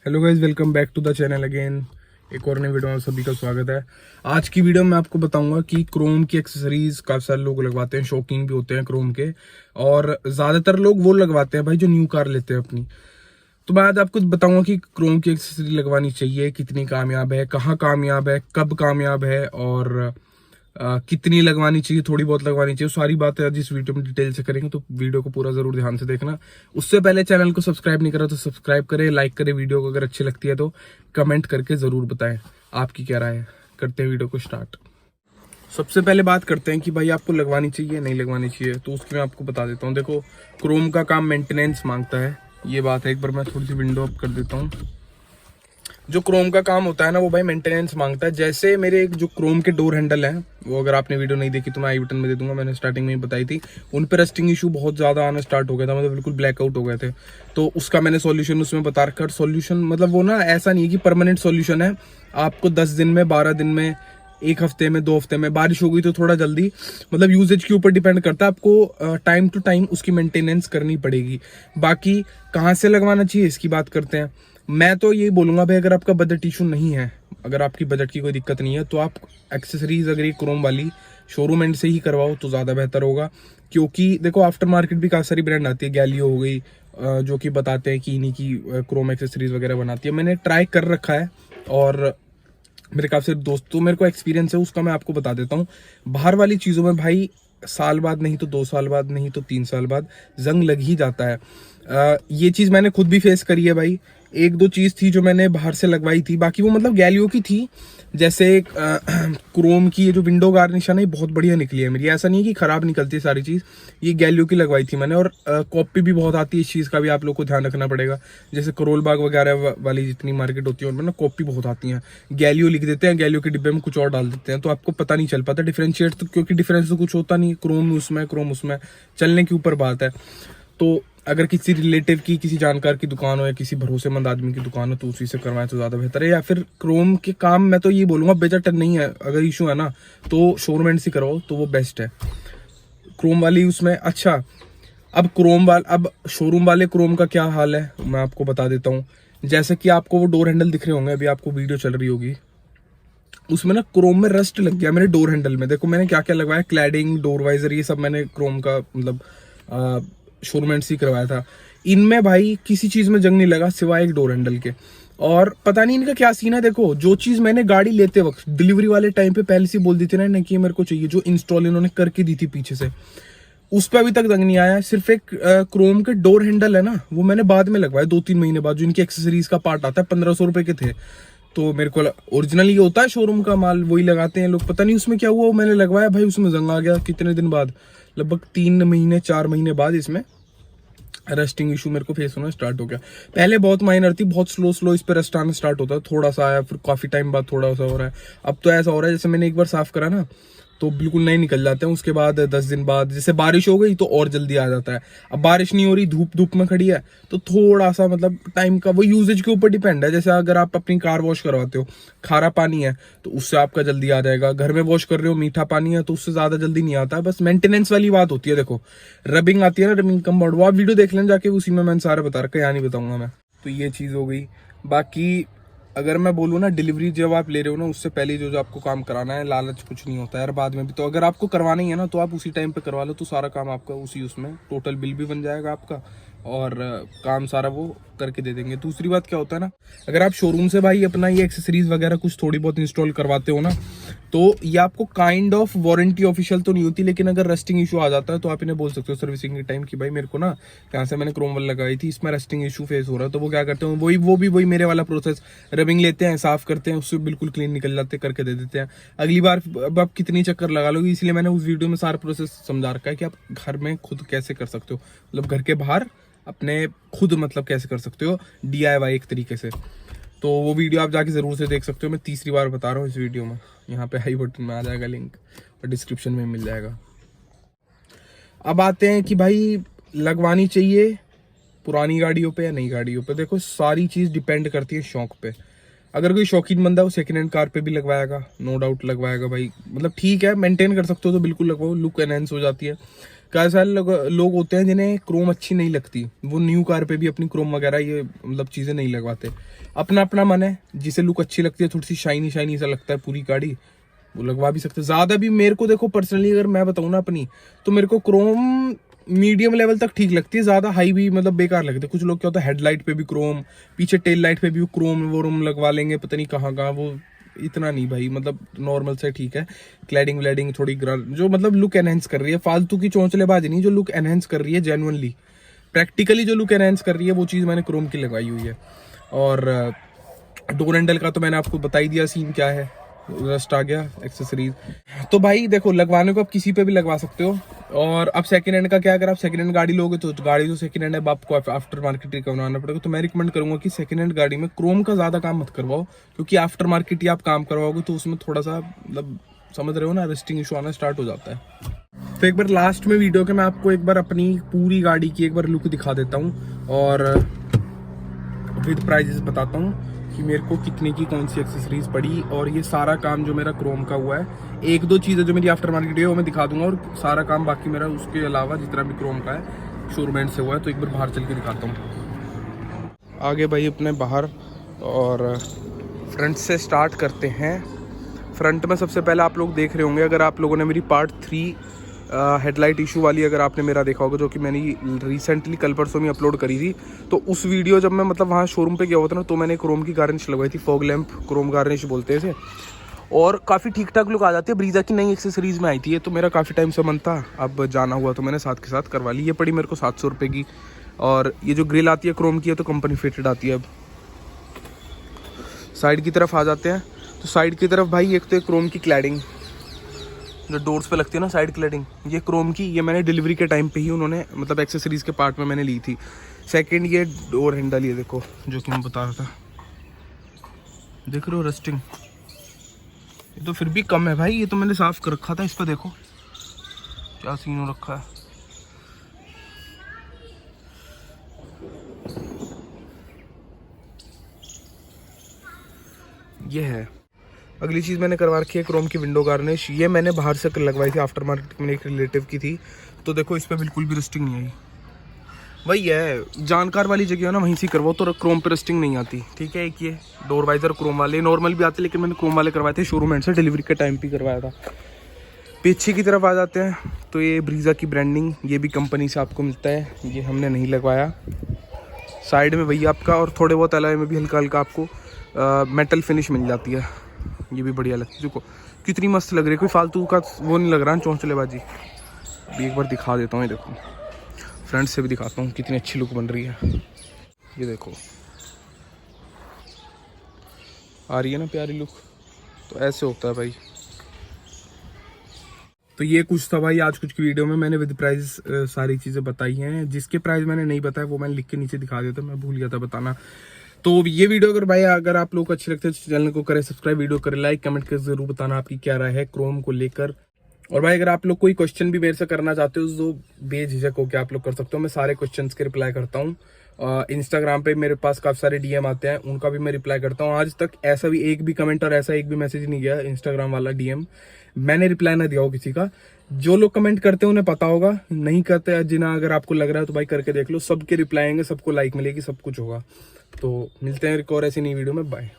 Hello guys, welcome back to the channel again. एक और नई वीडियो में सभी का स्वागत है। आज की वीडियो में आपको बताऊंगा कि क्रोम की एक्सेसरीज काफी सारे लोग लगवाते हैं, शौकीन भी होते हैं क्रोम के, और ज्यादातर लोग वो लगवाते हैं भाई जो न्यू कार लेते हैं अपनी। तो मैं आज आपको बताऊंगा कि क्रोम की एक्सेसरी लगवानी चाहिए, कितनी कामयाब है, कहाँ कामयाब है, कब कामयाब है, और कितनी लगवानी चाहिए, थोड़ी बहुत लगवानी चाहिए। सारी बातें आज इस वीडियो में डिटेल से करेंगे, तो वीडियो को पूरा जरूर ध्यान से देखना। उससे पहले चैनल को सब्सक्राइब नहीं करा तो सब्सक्राइब करें, लाइक करें। वीडियो को अगर अच्छी लगती है तो कमेंट करके जरूर बताएं आपकी क्या राय है। करते हैं वीडियो को स्टार्ट। सबसे पहले बात करते हैं कि भाई आपको लगवानी चाहिए नहीं लगवानी चाहिए, तो उसकी मैं आपको बता देता हूँ। देखो, क्रोम का काम मेंटेनेंस मांगता है, ये बात है। एक बार मैं थोड़ी सी विंडो अप कर देता हूँ। जो क्रोम का काम होता है ना, वो भाई मेंटेनेंस मांगता है। जैसे मेरे एक जो क्रोम के डोर हैंडल हैं, वो अगर आपने वीडियो नहीं देखी तो मैं आई बटन में दे दूंगा, मैंने स्टार्टिंग में ही बताई थी। उन पर रस्टिंग इशू बहुत ज्यादा आना स्टार्ट हो गया था, मतलब बिल्कुल ब्लैकआउट हो गए थे। तो उसका मैंने सॉल्यूशन उसमें बता रखा। सॉल्यूशन मतलब वो ना ऐसा नहीं है कि परमानेंट सॉल्यूशन है। आपको 10 दिन में, 12 दिन में, एक हफ्ते में, 2 हफ्ते में, बारिश हो गई तो थोड़ा जल्दी, मतलब यूजेज के ऊपर डिपेंड करता है। आपको टाइम टू टाइम उसकी मेंटेनेंस करनी पड़ेगी। बाकी कहाँ से लगवाना चाहिए इसकी बात करते हैं। मैं तो यही बोलूंगा भाई, अगर आपका बजट इशू नहीं है, अगर आपकी बजट की कोई दिक्कत नहीं है, तो आप एक्सेसरीज अगर ये क्रोम वाली शोरूम एंड से ही करवाओ तो ज़्यादा बेहतर होगा। क्योंकि देखो, आफ्टर मार्केट भी काफ़ी सारी ब्रांड आती है, गैलियो हो गई, जो कि बताते हैं कि इन्हीं की क्रोम एक्सेसरीज वगैरह बनाती है। मैंने ट्राई कर रखा है और मेरे काफ़ी सारे दोस्तों, मेरे को एक्सपीरियंस है उसका, मैं आपको बता देता हूँ। बाहर वाली चीज़ों में भाई साल बाद नहीं तो 2 साल बाद नहीं तो 3 साल बाद जंग लग ही जाता है। ये चीज़ मैंने खुद भी फेस करी है भाई। एक दो चीज़ थी जो मैंने बाहर से लगवाई थी, बाकी वो मतलब गैलियो की थी। जैसे क्रोम की ये जो विंडो गार्निश है ना, ये बहुत बढ़िया निकली है मेरी। ऐसा नहीं है कि खराब निकलती है सारी चीज़। ये गैलियो की लगवाई थी मैंने, और कॉपी भी बहुत आती है। इस चीज़ का भी आप लोग को ध्यान रखना पड़ेगा। जैसे करोल बाग वगैरह वाली जितनी मार्केट होती है उनमें ना कॉपी बहुत आती है। गैलियो लिख देते हैं, गैलियो के डिब्बे में कुछ और डाल देते हैं, तो आपको पता नहीं चल पाता डिफरेंशिएट। तो क्योंकि डिफरेंस तो कुछ होता नहीं, क्रोम उसमें, क्रोम उसमें, चलने के ऊपर बात है। तो अगर किसी रिलेटिव की, किसी जानकार की दुकान हो या किसी भरोसेमंद आदमी की दुकान हो, तो उसी से करवाएं तो ज़्यादा बेहतर है। या फिर क्रोम के काम मैं तो ये बोलूँगा, बजट नहीं है, अगर इशू है ना, तो शोरूम एंड से करवाओ तो वो बेस्ट है। क्रोम वाली उसमें अच्छा। अब शोरूम वाले क्रोम का क्या हाल है मैं आपको बता देता हूँ। जैसे कि आपको वो डोर हैंडल दिख रहे होंगे, अभी आपको वीडियो चल रही होगी, उसमें ना क्रोम में रस्ट लग गया मेरे डोर हैंडल में। देखो मैंने क्या क्या लगवाया, क्लैडिंग, डोर वाइजर, ये सब मैंने क्रोम का मतलब शोरूम एंड से करवाया था। इनमें भाई किसी चीज में जंग नहीं लगा सिवाय एक डोर हैंडल के। और पता नहीं इनका क्या सीन है। देखो, जो चीज मैंने गाड़ी लेते वक्त डिलीवरी वाले टाइम पे पहले से बोल दी थी ना कि मेरे को चाहिए, जो इंस्टॉल इन्होंने करके दी थी पीछे से, उस पर अभी तक जंग नहीं आया। सिर्फ एक क्रोम के डोर हैंडल है ना, वो मैंने बाद में लगवाया 2-3 महीने बाद, जो इनकी एक्सेसरीज का पार्ट आता है, 1500 रुपए के थे। तो मेरे को ओरिजिनल ये होता है शोरूम का माल, वही लगाते हैं लोग। पता नहीं उसमें क्या हुआ, मैंने लगवाया भाई, उसमें जंग आ गया। कितने दिन बाद, लगभग 3 महीने 4 महीने बाद इसमें रस्टिंग इशू मेरे को फेस होना स्टार्ट हो गया। पहले बहुत माइनर थी, बहुत स्लो स्लो इस पर रस्ट आना स्टार्ट होता है, थोड़ा सा आया, फिर काफी टाइम बाद थोड़ा सा हो रहा है। अब तो ऐसा हो रहा है जैसे मैंने एक बार साफ करा ना, तो बिल्कुल नहीं निकल जाते हैं। उसके बाद 10 दिन बाद जैसे बारिश हो गई तो और जल्दी आ जाता है। अब बारिश नहीं हो रही, धूप धूप में खड़ी है, तो थोड़ा सा मतलब टाइम का, वो यूजेज के ऊपर डिपेंड है। जैसे अगर आप अपनी कार वॉश करवाते हो, खारा पानी है तो उससे आपका जल्दी आ जाएगा। घर में वॉश कर रहे हो, मीठा पानी है, तो उससे ज्यादा जल्दी नहीं आता। बस मेंटेनेंस वाली बात होती है। देखो, रबिंग आती है ना, रबिंग कंपाउंड, वो आप वीडियो देख लेना जाके, उसी में मैंने सारा बता रखा है, यहाँ नहीं बताऊंगा मैं। तो ये चीज हो गई। बाकी अगर मैं बोलूँ ना, डिलीवरी जब आप ले रहे हो ना, उससे पहले जो जो आपको काम कराना है, लालच कुछ नहीं होता है यार, बाद में भी। तो अगर आपको करवाना ही है ना, तो आप उसी टाइम पे करवा लो, तो सारा काम आपका उसी उसमें टोटल बिल भी बन जाएगा आपका, और काम सारा वो करके दे देंगे। दूसरी बात क्या होता है ना, अगर आप शोरूम से भाई अपना ये एक्सेसरीज वगैरह कुछ थोड़ी बहुत इंस्टॉल करवाते हो ना, तो ये आपको काइंड ऑफ वारंटी ऑफिशियल तो नहीं होती, लेकिन अगर रस्टिंग इशू आ जाता है तो आप इन्हें बोल सकते हो सर्विसिंग के टाइम कि भाई मेरे को ना, यहाँ से मैंने क्रोम वाल लगाई थी, इसमें रस्टिंग इशू फेस हो रहा है। तो वो क्या करते हैं, वही मेरे वाला प्रोसेस, रबिंग लेते हैं, साफ करते हैं, उससे बिल्कुल क्लीन निकल जाते हैं, करके दे देते हैं। अगली बार अब आप कितनी चक्कर लगा लोगे, इसलिए मैंने उस वीडियो में सारा प्रोसेस समझा रखा है कि आप घर में खुद कैसे कर सकते हो, मतलब घर के बाहर अपने खुद मतलब कैसे कर सकते हो DIY एक तरीके से। तो वो वीडियो आप जाके जरूर से देख सकते हो। मैं तीसरी बार बता रहा हूँ इस वीडियो में, यहाँ पे आई बटन में आ जाएगा लिंक, और डिस्क्रिप्शन में मिल जाएगा। अब आते हैं कि भाई लगवानी चाहिए पुरानी गाड़ियों पे या नई गाड़ियों पे। देखो, सारी चीज डिपेंड करती है शौक पे। अगर कोई शौकीन बंदा है वो सेकंड हैंड कार पे भी लगवाएगा, नो डाउट लगवाएगा भाई, मतलब ठीक है, मेंटेन कर सकते हो तो बिल्कुल लगवाओ, लुक एनहेंस हो जाती है। कई सारे लोग होते हैं जिन्हें क्रोम अच्छी नहीं लगती, वो न्यू कार पे भी अपनी क्रोम वगैरह ये मतलब चीज़ें नहीं लगवाते। अपना अपना मन है, जिसे लुक अच्छी लगती है, थोड़ी सी शाइनी शाइनी सा लगता है पूरी गाड़ी, वो लगवा भी सकते हैं। ज़्यादा भी मेरे को देखो पर्सनली अगर मैं बताऊँ ना अपनी, तो मेरे को क्रोम मीडियम लेवल तक ठीक लगती है, ज़्यादा हाई भी मतलब बेकार लगती है। कुछ लोग क्या होता है हेडलाइट पे भी क्रोम, पीछे टेल लाइट पे भी क्रोम वो रूम लगवा लेंगे पता नहीं कहाँ कहाँ, वो इतना नहीं भाई, मतलब नॉर्मल से ठीक है। क्लैडिंग व्लैडिंग थोड़ी जो मतलब लुक एनहेंस कर रही है, फालतू की चौंचलेबाजी नहीं, जो लुक एनहेंस कर रही है जेन्युइनली प्रैक्टिकली जो लुक एनहेंस कर रही है वो चीज़ मैंने क्रोम की लगवाई हुई है। और डोर हैंडल का तो मैंने आपको बता ही दिया सीन क्या है, रस्ट आ गया एक्सेसरीज। तो भाई देखो लगवाने को आप किसी पे भी लगवा सकते हो। और अब सेकंड हैंड का क्या, अगर आप सेकंड हैंड गाड़ी लोगे तो गाड़ी तो सेकंड हैंड है, आपको आफ्टर मार्केट ही करवाना पड़ेगा। तो मैं रिकमेंड करूंगा कि सेकंड हैंड गाड़ी में क्रोम का ज़्यादा काम मत करवाओ, क्योंकि आफ्टर मार्केट ही आप काम करवाओगे तो उसमें थोड़ा सा मतलब समझ रहे हो ना, रस्टिंग इशू आना स्टार्ट हो जाता है। तो एक बार लास्ट में वीडियो के मैं आपको एक बार अपनी पूरी गाड़ी की एक बार लुक दिखा देता हूँ और विद प्राइजेस बताता हूँ कि मेरे को कितने की कौन सी एक्सेसरीज पड़ी। और ये सारा काम जो मेरा क्रोम का हुआ है, एक दो चीज़ें जो मेरी आफ्टर मार्केट है वो मैं दिखा दूंगा, और सारा काम बाकी मेरा उसके अलावा जितना भी क्रोम का है शोरूम एंड से हुआ है। तो एक बार बाहर चल के दिखाता हूँ आगे भाई अपने बाहर, और फ्रंट से स्टार्ट करते हैं। फ्रंट में सबसे पहले आप लोग देख रहे होंगे, अगर आप लोगों ने मेरी पार्ट 3 हेडलाइट इशू वाली अगर आपने मेरा देखा होगा, जो कि मैंने रिसेंटली कल परसों में अपलोड करी थी, तो उस वीडियो जब मैं मतलब वहाँ शोरूम पे गया हुआ था ना, तो मैंने क्रोम की गार्निश लगवाई थी, फॉग लैंप क्रोम गार्निश बोलते हैं इसे, और काफ़ी ठीक ठाक लुक आ जाती है। ब्रीजा की नई एक्सेसरीज में आई थी ये, तो मेरा काफ़ी टाइम से मन था, अब जाना हुआ तो मैंने साथ के साथ करवा ली। ये पड़ी मेरे को 700 रुपये की, और ये जो ग्रिल आती है क्रोम की है तो कंपनी फिटेड आती है। अब साइड की तरफ आ जाते हैं, तो साइड की तरफ भाई एक तो एक क्रोम की क्लैडिंग जो डोर्स पे लगती है ना साइड क्लैडिंग, ये क्रोम की, ये मैंने डिलीवरी के टाइम पे ही उन्होंने मतलब एक्सेसरीज के पार्ट में मैंने ली थी। सेकंड ये डोर हैंडल, ये देखो जो कि मैं बता रहा था, देख रहे हो रस्टिंग, ये तो फिर भी कम है भाई, ये तो मैंने साफ कर रखा था, इस पर देखो क्या सीन हो रखा है। ये है। अगली चीज़ मैंने करवा रखी है क्रोम की विंडो गार्निश, ये मैंने बाहर से लगवाई थी आफ्टर मार्केट में, एक रिलेटिव की थी, तो देखो इस पर बिल्कुल भी रस्टिंग नहीं आई। वही है, जानकार वाली जगह है ना वहीं से करवाओ तो क्रोम पे रस्टिंग नहीं आती। ठीक है, एक ये डोर वाइजर क्रोम वाले नॉर्मल भी आते, लेकिन मैंने क्रोम वाले करवाए थे शोरूम एंड से, डिलीवरी के टाइम पे करवाया था। पीछे की तरफ आ जाते हैं, तो ये ब्रीजा की ब्रांडिंग, ये भी कंपनी से आपको मिलता है, ये हमने नहीं लगवाया। साइड में वही आपका, और थोड़े बहुत अलॉय में भी हल्का हल्का आपको मेटल फिनिश मिल जाती है, ये भी बढ़िया लगती है। देखो कितनी मस्त लग रही है, कोई फालतू का वो नहीं लग रहा है चौंचलेबाजी। अभी एक बार दिखा देता हूँ, ये देखो फ्रंट से भी दिखाता हूँ कितनी अच्छी लुक बन रही है। ये देखो आ रही है ना प्यारी लुक, तो ऐसे होता है भाई। तो ये कुछ था भाई आज कुछ की वीडियो में, मैंने विद प्राइस सारी चीज़ें बताई हैं। जिसके प्राइस मैंने नहीं बताया वो मैंने लिख के नीचे दिखा दिया था, मैं भूल गया था बताना। तो ये वीडियो अगर आप लोग को अच्छी लगती है तो चैनल को करें सब्सक्राइब, वीडियो करें लाइक, कमेंट कर जरूर बताना आपकी क्या राय है क्रोम को लेकर। और भाई अगर आप लोग कोई क्वेश्चन भी मेरे से करना चाहते हो तो बेझिझक होकर आप लोग कर सकते हो, मैं सारे क्वेश्चंस के रिप्लाई करता हूँ। इंस्टाग्राम पे मेरे पास काफ़ी सारे डीएम आते हैं, उनका भी मैं रिप्लाई करता हूँ। आज तक ऐसा भी एक भी कमेंट और ऐसा एक भी मैसेज नहीं गया इंस्टाग्राम वाला डीएम मैंने रिप्लाई ना दिया हो किसी का। जो लोग कमेंट करते हैं उन्हें पता होगा, नहीं करते जिन्हें अगर आपको लग रहा है तो भाई करके देख लो, सबके रिप्लाई आएंगे, सबको लाइक मिलेगी, सब कुछ होगा। तो मिलते हैं एक और ऐसी नई वीडियो में, बाय।